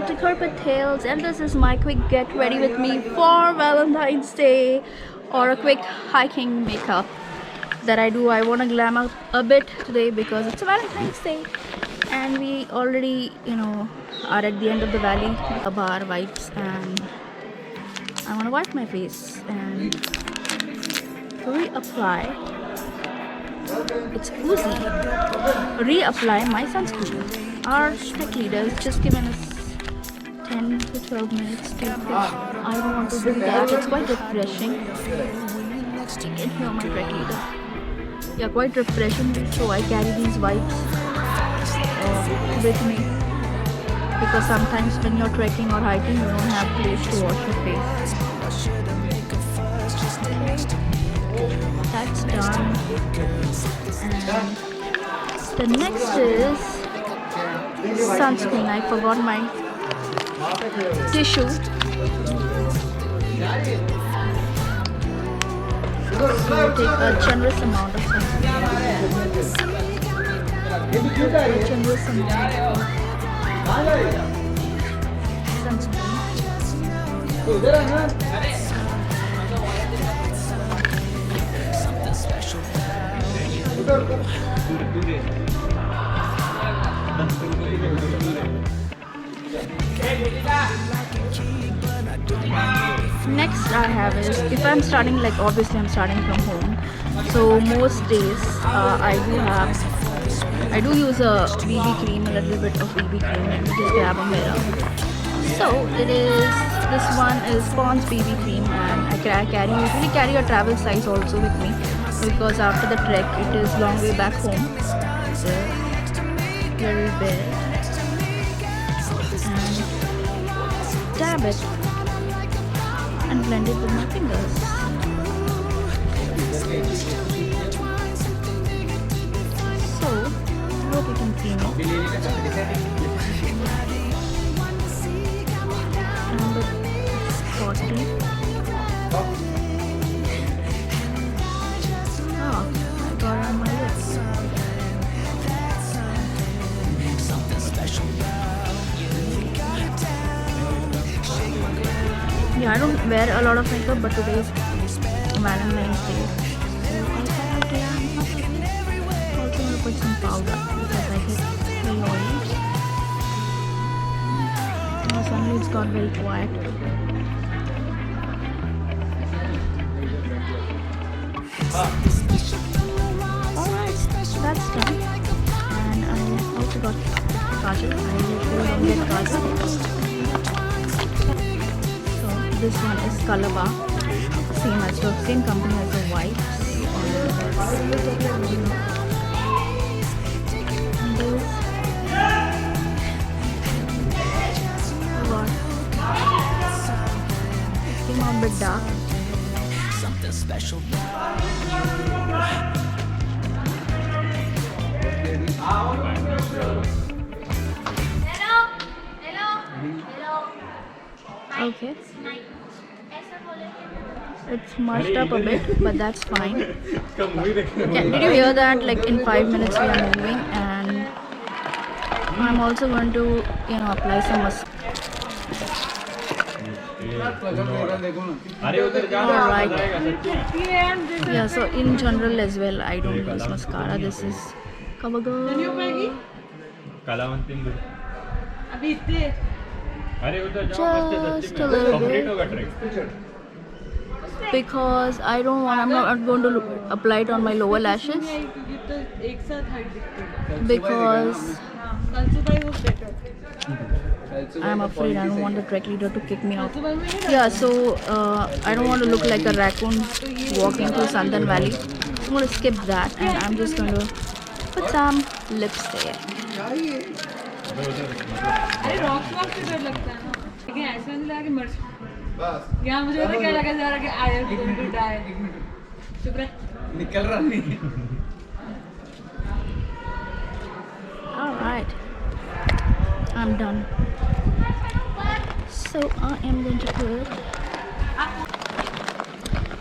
to Ghorpad Hills, and this is my quick get ready with me for Valentine's Day, or a quick hiking makeup that I do. I want to glam up a bit today because it's a Valentine's Day and we already are at the end of the valley, bar vibes, and I want to wipe my face and reapply. It's oozy. Reapply my sunscreen. Our tech leader has just given us 10 to 12 minutes to I don't want to do that. It's quite refreshing. You can hear my tech leader. Yeah, quite refreshing. So I carry these vibes with me, because sometimes when you're trekking or hiking, you don't have place to wash your face. That's done. And the next is sunscreen. I forgot my tissue. So take a generous amount of sunscreen. A generous amount of sunscreen. Next I have is, if I'm starting, like obviously I'm starting from home, so most days I do use a BB cream, a little bit of BB cream. Let me just grab a mirror. So this one is Pond's BB cream, and I usually carry a travel size also with me, because after the trek it is long way back home. So little bit and dab it and blend it with my fingers. So I hope you can see me. And the spotty. Oh, I got it on my lips. Yeah, I don't wear a lot of makeup, but today is Valentine's Day. So I also want to put some powder because I get very oily. Now suddenly it's got very quiet. Alright, that's done. And I also got kajal. I usually don't get kajal. This one is Kalava, same company as the wipes. And this came out a bit dark. Something special. Okay. It's mushed up a bit, but that's fine. Yeah, did you hear that? Like in 5 minutes we are moving, and I'm also going to apply some mascara. Alright. Yeah, so in general as well, I don't use mascara. This is CoverGirl. Just a little bit, because I'm not going to apply it on my lower lashes, because I'm afraid I don't want the trek leader to kick me out. Yeah, so I don't want to look like a raccoon walking through Sandhan Valley. I'm going to skip that, and I'm just going to put some lipstick. Alright, I'm done. So I am going to put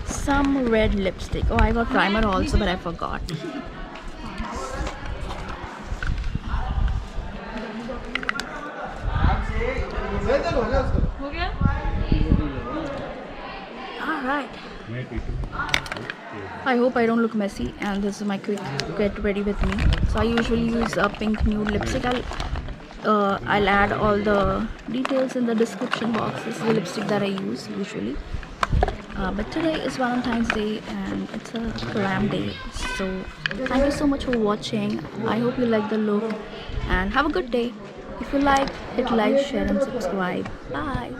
some red lipstick. Oh, I got primer also, but I forgot. Alright. I hope I don't look messy, and this is my quick get ready with me. So I usually use a pink nude lipstick. I'll add all the details in the description box. This is the lipstick that I use usually. But today is Valentine's Day and it's a glam day. So thank you so much for watching. I hope you like the look and have a good day. If you like, hit like, share and subscribe. Bye.